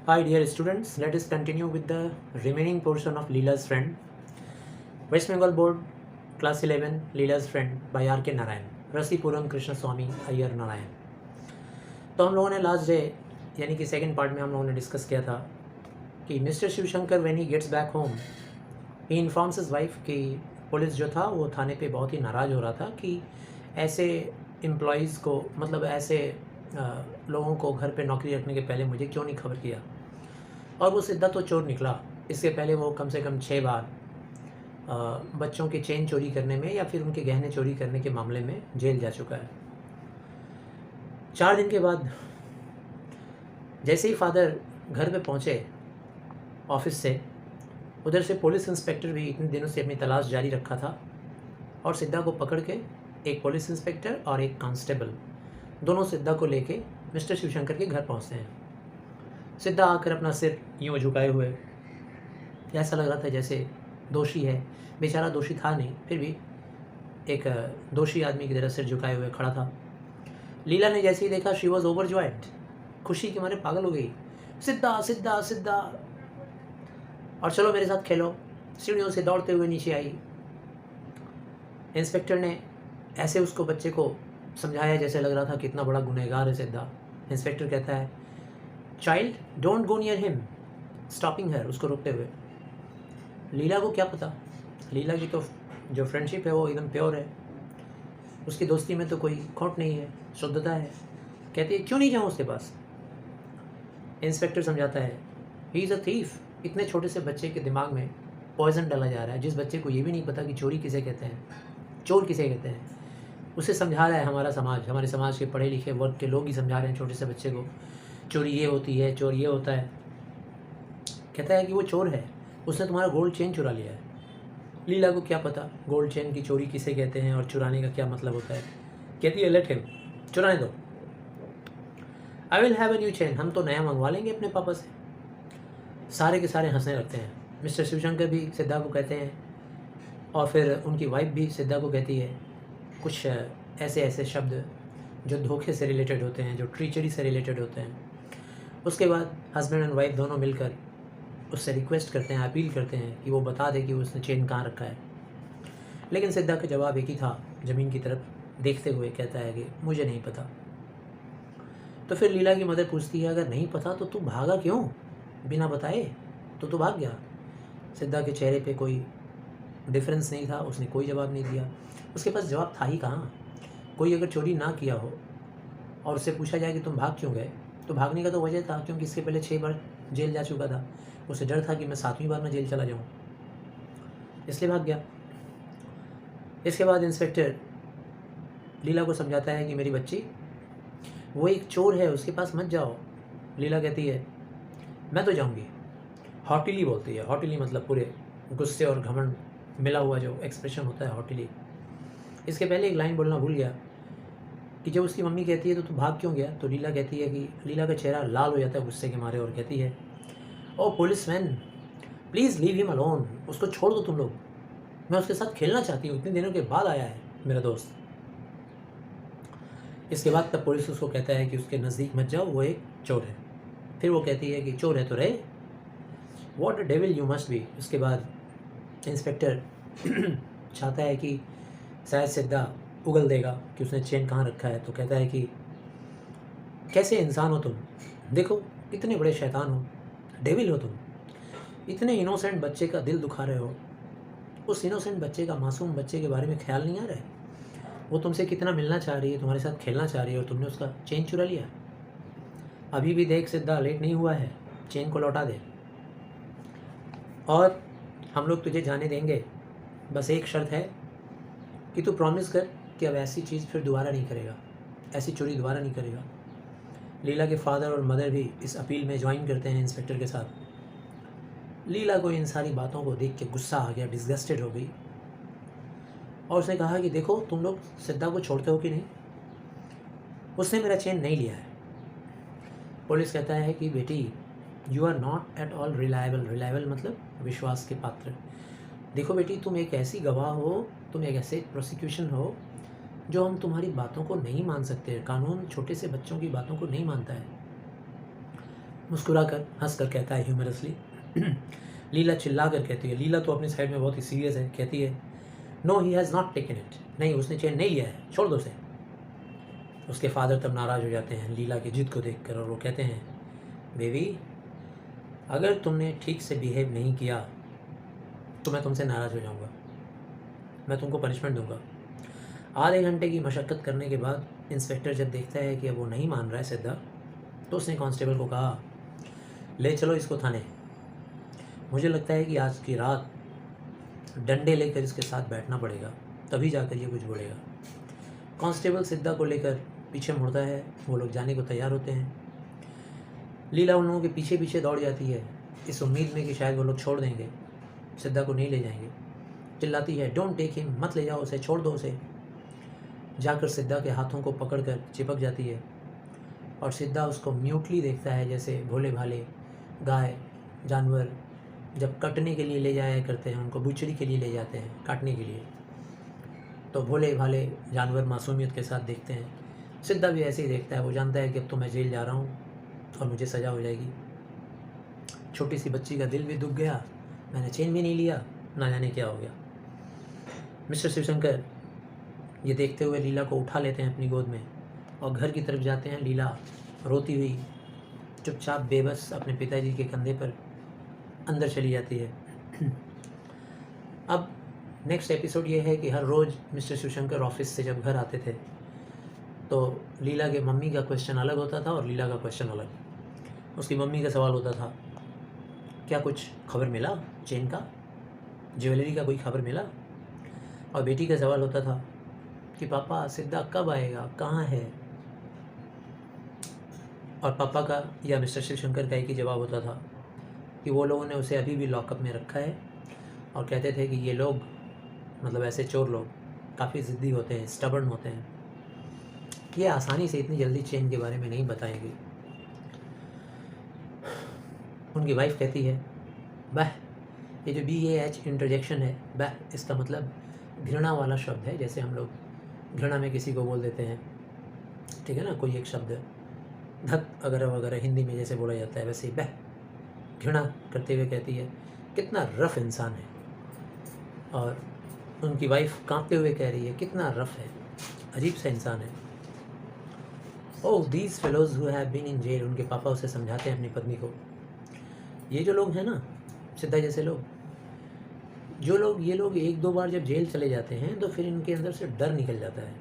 Hi dear students, let us continue with the remaining portion of Leela's Friend. West Bengal Board, Class 11, Leela's Friend by R. K. Narayan, Rasipuram Krishna स्वामी अय्यर नारायण। तो हम लोगों ने last day यानी कि second part में हम लोगों ने डिस्कस किया था कि mister Shivshankar when he gets back home he informs his wife कि पुलिस जो था वो थाने पे बहुत ही नाराज़ हो रहा था कि ऐसे एम्प्लॉयज़ को मतलब ऐसे लोगों को घर पे नौकरी रखने के पहले मुझे क्यों नहीं खबर किया। और वो सिद्धा तो चोर निकला। इसके पहले वो कम से कम 6 बार बच्चों के चेन चोरी करने में या फिर उनके गहने चोरी करने के मामले में जेल जा चुका है। 4 दिन के बाद जैसे ही फादर घर पे पहुँचे ऑफिस से, उधर से पुलिस इंस्पेक्टर भी इतने दिनों से अपनी तलाश जारी रखा था और सिद्धा को पकड़ के एक पुलिस इंस्पेक्टर और एक कांस्टेबल दोनों सिद्धा को लेके मिस्टर शिवशंकर के घर पहुँचते हैं। सिद्धा आकर अपना सिर यूँ झुकाए हुए, ऐसा लग रहा था जैसे दोषी है। बेचारा दोषी था नहीं, फिर भी एक दोषी आदमी की तरह सिर झुकाए हुए खड़ा था। लीला ने जैसे ही देखा शी वॉज ओवरजॉयड, खुशी के मारे पागल हो गई। सिद्धा सिद्धा सिद्धा, और चलो मेरे साथ खेलो। सीढ़ियों से दौड़ते हुए नीचे आई। इंस्पेक्टर ने ऐसे उसको बच्चे को समझाया जैसे लग रहा था कितना बड़ा गुनहगार है सिद्धा। इंस्पेक्टर कहता है, child don't go near him, stopping her, उसको रोकते हुए। लीला को क्या पता, लीला की तो जो फ्रेंडशिप है वो एकदम प्योर है, उसकी दोस्ती में तो कोई खोट नहीं है, शुद्धता है। कहती है क्यों नहीं जाऊँ उसके पास। इंस्पेक्टर समझाता है, ही इज़ अ थीफ। इतने छोटे से बच्चे के दिमाग में पॉइजन डाला जा रहा है, जिस बच्चे को ये भी नहीं पता कि चोरी किसे कहते हैं, चोर किसे कहते हैं। उसे समझा रहा है हमारा समाज, हमारे समाज के पढ़े लिखे वर्ग के लोग ही समझा रहे हैं छोटे से बच्चे को, चोरी ये होती है, चोर ये होता है। कहता है कि वो चोर है, उसने तुम्हारा गोल्ड चेन चुरा लिया है। लीला को क्या पता गोल्ड चेन की चोरी किसे कहते हैं और चुराने का क्या मतलब होता है। कहती है लेट हिम, चुराने दो। I will have a new chain, हम तो नया मंगवा लेंगे अपने पापा से। सारे के सारे हंसने लगते हैं। मिस्टर शिवशंकर भी सिद्धा को कहते हैं और फिर उनकी वाइफ भी सिद्धा को कहती है कुछ ऐसे ऐसे शब्द जो धोखे से रिलेटेड होते हैं, जो ट्रीचरी से रिलेटेड होते हैं। उसके बाद हस्बैंड एंड वाइफ दोनों मिलकर उससे रिक्वेस्ट करते हैं, अपील करते हैं कि वो बता दे कि उसने चेन कहाँ रखा है। लेकिन सिद्धा का जवाब एक ही था, ज़मीन की तरफ देखते हुए कहता है कि मुझे नहीं पता। तो फिर लीला की मदर पूछती है, अगर नहीं पता तो तू भागा क्यों, बिना बताए तो तू भाग गया। सिद्धा के चेहरे पे कोई डिफरेंस नहीं था, उसने कोई जवाब नहीं दिया। उसके पास जवाब था ही कहाँ। कोई अगर चोरी ना किया हो और उससे पूछा जाए कि तुम भाग क्यों गए, तो भागने का तो वजह था क्योंकि इसके पहले 6 बार जेल जा चुका था। उसे डर था कि मैं 7वीं बार में जेल चला जाऊँ, इसलिए भाग गया। इसके बाद इंस्पेक्टर लीला को समझाता है कि मेरी बच्ची, वो एक चोर है, उसके पास मत जाओ। लीला कहती है मैं तो जाऊँगी। हॉटिली बोलती है, हॉटिली मतलब पूरे गुस्से और घमंड मिला हुआ जो एक्सप्रेशन होता है, हॉटिली। इसके पहले एक लाइन बोलना भूल गया कि जब उसकी मम्मी कहती है तो तू भाग क्यों गया, तो लीला कहती है कि लीला का चेहरा लाल हो जाता है गुस्से के मारे और कहती है, oh policeman please leave him alone, उसको छोड़ दो तुम लोग, मैं उसके साथ खेलना चाहती हूँ, इतने दिनों के बाद आया है मेरा दोस्त। इसके बाद तब पुलिस उसको कहता है कि उसके नज़दीक मत जाओ, वो एक चोर है। फिर वो कहती है कि चोर है तो रहे, what a devil you must be. उसके बाद इंस्पेक्टर चाहता है कि शायद सिद्धा उगल देगा कि उसने चेन कहाँ रखा है, तो कहता है कि कैसे इंसान हो तुम, देखो कितने बड़े शैतान हो, डेविल हो तुम, इतने इनोसेंट बच्चे का दिल दुखा रहे हो। उस इनोसेंट बच्चे का, मासूम बच्चे के बारे में ख्याल नहीं आ रहा है। वो तुमसे कितना मिलना चाह रही है, तुम्हारे साथ खेलना चाह रही है और तुमने उसका चेन चुरा लिया। अभी भी देख सिद्धा, लेट नहीं हुआ है, चेन को लौटा दे और हम लोग तुझे जाने देंगे। बस एक शर्त है कि तू प्रॉमिस कर कि अब ऐसी चीज़ फिर दोबारा नहीं करेगा, ऐसी चोरी दोबारा नहीं करेगा। लीला के फादर और मदर भी इस अपील में ज्वाइन करते हैं इंस्पेक्टर के साथ। लीला को इन सारी बातों को देख के गुस्सा आ गया, डिस्गस्टेड हो गई और उसने कहा कि देखो तुम लोग सिद्धा को छोड़ते हो कि नहीं, उसने मेरा चेन नहीं लिया है। पुलिस कहता है कि बेटी you are not at all reliable, reliable मतलब विश्वास के पात्र। देखो बेटी, तुम एक ऐसी गवाह हो, तुम एक ऐसे प्रोसिक्यूशन हो जो हम तुम्हारी बातों को नहीं मान सकते। कानून छोटे से बच्चों की बातों को नहीं मानता है। मुस्कुरा कर हंस कर कहता है ह्यूमरसली। लीला चिल्ला कर कहती है, लीला तो अपनी साइड में बहुत ही सीरियस है, कहती है no he has not taken it, नहीं उसने चेन नहीं लिया है, छोड़ दो उसे। उसके फादर तब नाराज़ हो जाते हैं लीला की जिद को देखकर, और वो कहते हैं बेबी अगर तुमने ठीक से बिहेव नहीं किया तो मैं तुमसे नाराज़ हो जाऊँगा, मैं तुमको पनिशमेंट दूंगा। आधे घंटे की मशक्क़त करने के बाद इंस्पेक्टर जब देखता है कि अब वो नहीं मान रहा है सिद्धा, तो उसने कांस्टेबल को कहा ले चलो इसको थाने, मुझे लगता है कि आज की रात डंडे लेकर इसके साथ बैठना पड़ेगा, तभी जाकर ये कुछ बोलेगा। कांस्टेबल सिद्धा को लेकर पीछे मुड़ता है, वो लोग जाने को तैयार होते हैं। लीला उन लोगों के पीछे पीछे दौड़ जाती है, इस उम्मीद में कि शायद वो लोग छोड़ देंगे, सिद्धा को नहीं ले जाएंगे। चिल्लाती है डोंट टेक हिम, मत ले जाओ उसे, छोड़ दो उसे। जाकर सिद्धा के हाथों को पकड़कर चिपक जाती है और सिद्धा उसको म्यूटली देखता है, जैसे भोले भाले गाय जानवर जब कटने के लिए ले जाया करते हैं, उनको बुचड़ी के लिए ले जाते हैं काटने के लिए, तो भोले भाले जानवर मासूमियत के साथ देखते हैं। सिद्धा भी ऐसे ही देखता है, वो जानता है कि अब तो मैं जेल जा रहा हूँ और मुझे सज़ा हो जाएगी। छोटी सी बच्ची का दिल भी दुख गया, मैंने चेन भी नहीं लिया, ना जाने क्या हो गया। मिस्टर शिवशंकर ये देखते हुए लीला को उठा लेते हैं अपनी गोद में और घर की तरफ जाते हैं। लीला रोती हुई चुपचाप बेबस अपने पिताजी के कंधे पर अंदर चली जाती है। अब नेक्स्ट एपिसोड ये है कि हर रोज़ मिस्टर शिवशंकर ऑफिस से जब घर आते थे तो लीला के मम्मी का क्वेश्चन अलग होता था और लीला का क्वेश्चन अलग। उसकी मम्मी का सवाल होता था क्या कुछ खबर मिला चेन का, ज्वेलरी का कोई खबर मिला, और बेटी का सवाल होता था कि पापा सिद्धा कब आएगा, कहाँ है। और पापा का या मिस्टर शिवशंकर का एक ही जवाब होता था कि वो लोगों ने उसे अभी भी लॉकअप में रखा है और कहते थे कि ये लोग मतलब ऐसे चोर लोग काफ़ी ज़िद्दी होते हैं, स्टबर्न होते हैं, ये आसानी से इतनी जल्दी चेन के बारे में नहीं बताएंगे। उनकी वाइफ कहती है बह, ये जो BAH इंटरजेक्शन है बह, इसका मतलब घृणा वाला शब्द है, जैसे हम लोग घृणा में किसी को बोल देते हैं, ठीक है ना, कोई एक शब्द धक वगैरह वगैरह हिंदी में जैसे बोला जाता है, वैसे ही बह घृणा करते हुए कहती है कितना रफ़ इंसान है। और उनकी वाइफ कांपते हुए कह रही है कितना रफ़ है, अजीब सा इंसान है। Oh these fellows who have been in jail, उनके पापा उसे समझाते हैं अपनी पत्नी को, ये जो लोग हैं ना सिद्धा जैसे लोग, जो लोग ये लोग एक दो बार जब जेल चले जाते हैं तो फिर इनके अंदर से डर निकल जाता है।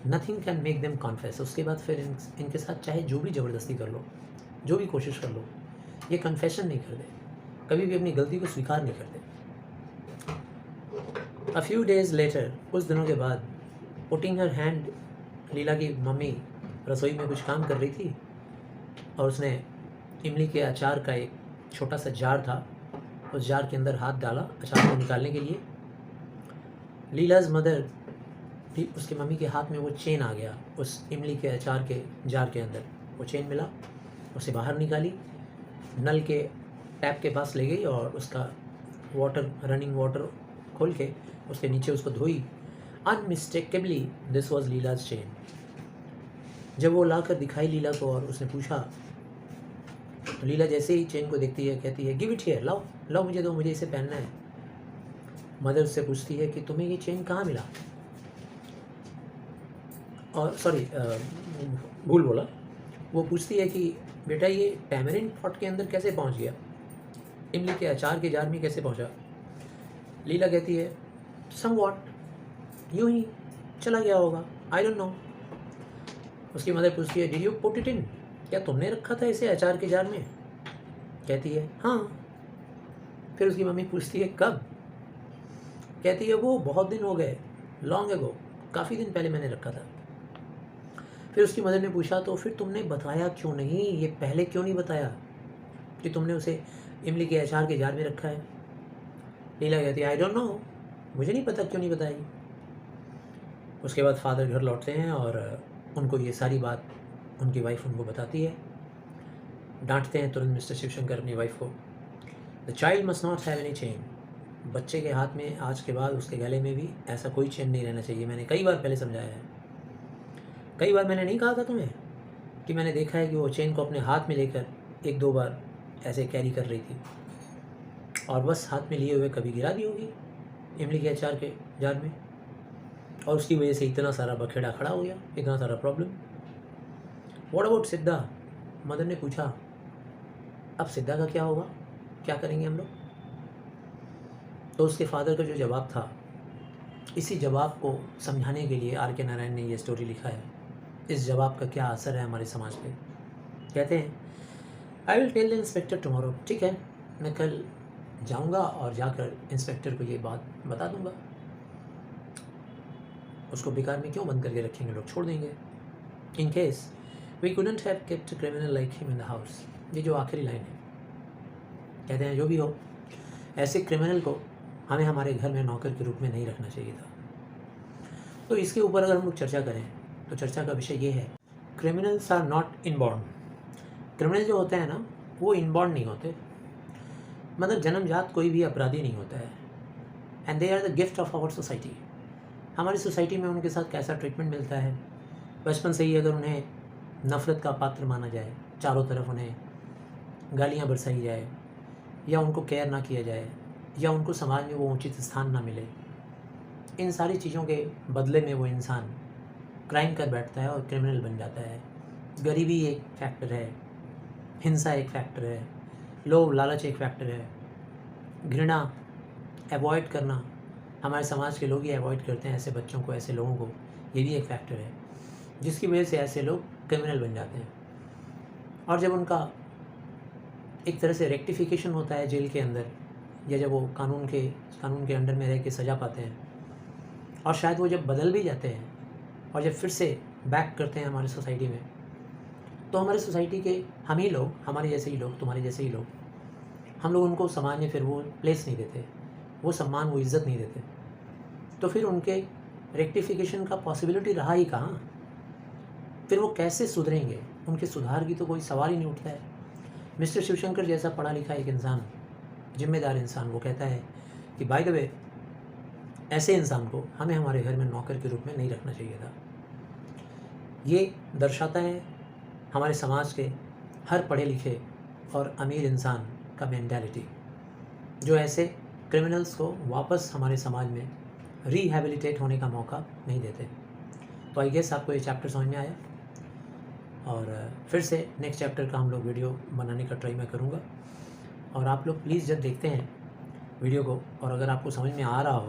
Nothing can make them confess, उसके बाद फिर इनके साथ चाहे जो भी ज़बरदस्ती कर लो, जो भी कोशिश कर लो, ये कन्फेशन नहीं करते, कभी भी अपनी गलती को स्वीकार नहीं करते। अ फ्यू डेज लेटर, कुछ दिनों के बाद, पुटिंग हर हैंड, लीला की मम्मी रसोई में कुछ काम कर रही थी और उसने इमली के अचार का एक छोटा सा जार था, उस जार के अंदर हाथ डाला अचार को निकालने के लिए। लीलाज मदर भी, उसके मम्मी के हाथ में वो चेन आ गया, उस इमली के अचार के जार के अंदर वो चेन मिला, उसे बाहर निकाली, नल के टैप के पास ले गई और उसका वाटर, रनिंग वाटर खोल के उसके नीचे उसको धोई। अनमिस्टेकेबली दिस वॉज लीलाज चेन। जब वो ला कर दिखाई लीला को और उसने पूछा, तो लीला जैसे ही चेन को देखती है कहती है गिव इट हियर, लाओ लाओ मुझे दो, मुझे इसे पहनना है। मदर उससे पूछती है कि तुम्हें ये चेन कहाँ मिला, और सॉरी भूल बोला, वो पूछती है कि बेटा ये टैमरिन पॉट के अंदर कैसे पहुंच गया, इमली के अचार के जार में कैसे पहुंचा। लीला कहती है समवॉट, यूं ही चला गया होगा, आई डोंट नो। उसकी मदर पूछती है did you put it in, क्या तुमने रखा था इसे अचार के जार में। कहती है हाँ। फिर उसकी मम्मी पूछती है कब, कहती है वो बहुत दिन हो गए, लॉन्ग एगो, काफ़ी दिन पहले मैंने रखा था। फिर उसकी मदर ने पूछा तो फिर तुमने बताया क्यों नहीं, ये पहले क्यों नहीं बताया कि तुमने उसे इमली के अचार के जार में रखा है। लीला कहती है आई डोंट नो, मुझे नहीं पता क्यों नहीं बताई। उसके बाद फादर घर लौटते हैं और उनको ये सारी बात उनकी वाइफ उनको बताती है। डांटते हैं तुरंत मिस्टर शिवशंकर अपनी वाइफ को, the child must not have any chain, बच्चे के हाथ में आज के बाद उसके गले में भी ऐसा कोई चेन नहीं रहना चाहिए। मैंने कई बार पहले समझाया है, कई बार मैंने नहीं कहा था तुम्हें कि मैंने देखा है कि वो चेन को अपने हाथ में लेकर एक दो बार ऐसे कैरी कर रही थी और बस हाथ में लिए हुए कभी गिरा दी होगी इमली के अचार के जार में, और उसकी वजह से इतना सारा बखेड़ा खड़ा हो गया, इतना सारा प्रॉब्लम। व्हाट अबाउट सिद्धा? मदर ने पूछा, अब सिद्धा का क्या होगा, क्या करेंगे हम लोग? तो उसके फादर का जो जवाब था, इसी जवाब को समझाने के लिए आर के नारायण ने ये स्टोरी लिखा है। इस जवाब का क्या असर है हमारे समाज पे। कहते हैं, I will tell the inspector tomorrow. ठीक है, मैं कल जाऊंगा और जाकर इंस्पेक्टर को ये बात बता दूंगा। उसको बेकार में क्यों बंद करके रखेंगे, लोग छोड़ देंगे। In case we couldn't have kept a criminal like him in the house. ये जो आखिरी लाइन है, कहते हैं जो भी हो, ऐसे क्रिमिनल को हमें हमारे घर में नौकर के रूप में नहीं रखना चाहिए था। तो इसके ऊपर अगर हम लोग चर्चा करें तो चर्चा का विषय ये है, criminals are not inborn. Criminal जो होते हैं ना, वो इनबॉर्न नहीं होते, मतलब जन्मजात कोई भी अपराधी नहीं होता है। And they are the gift of our society. हमारी सोसाइटी में उनके साथ कैसा ट्रीटमेंट मिलता है, बचपन से ही अगर उन्हें नफ़रत का पात्र माना जाए, चारों तरफ उन्हें गालियाँ बरसाई जाए, या उनको केयर ना किया जाए, या उनको समाज में वो उचित स्थान ना मिले, इन सारी चीज़ों के बदले में वो इंसान क्राइम कर बैठता है और क्रिमिनल बन जाता है। गरीबी एक फैक्टर है, हिंसा एक फैक्टर है, लोभ लालच एक फैक्टर है, घृणा अवॉइड करना, हमारे समाज के लोग ही अवॉइड करते हैं ऐसे बच्चों को, ऐसे लोगों को, ये भी एक फैक्टर है जिसकी वजह से ऐसे लोग क्रिमिनल बन जाते हैं। और जब उनका एक तरह से रेक्टिफिकेशन होता है जेल के अंदर, या जब वो कानून के अंडर में रह के सज़ा पाते हैं, और शायद वो जब बदल भी जाते हैं और जब फिर से बैक करते हैं हमारी सोसाइटी में, तो हमारी सोसाइटी के हम ही लोग, हमारे जैसे ही लोग, तुम्हारे जैसे ही लोग, हम लोग उनको समाज में फिर वो प्लेस नहीं देते, वो सम्मान, वो इज़्ज़त नहीं देते। तो फिर उनके रेक्टिफिकेशन का पॉसिबिलिटी रहा ही कहाँ, फिर वो कैसे सुधरेंगे? उनके सुधार की तो कोई सवाल ही नहीं उठता है। मिस्टर शिवशंकर जैसा पढ़ा लिखा एक इंसान, जिम्मेदार इंसान, वो कहता है कि बाय द वे, ऐसे इंसान को हमें हमारे घर में नौकर के रूप में नहीं रखना चाहिए था। ये दर्शाता है हमारे समाज के हर पढ़े लिखे और अमीर इंसान का मेंटालिटी, जो ऐसे क्रिमिनल्स को वापस हमारे समाज में रिहैबिलिटेट होने का मौका नहीं देते। तो आई गेस आपको ये चैप्टर समझ में आया, और फिर से नेक्स्ट चैप्टर का हम लोग वीडियो बनाने का ट्राई मैं करूँगा। और आप लोग प्लीज़ जब देखते हैं वीडियो को, और अगर आपको समझ में आ रहा हो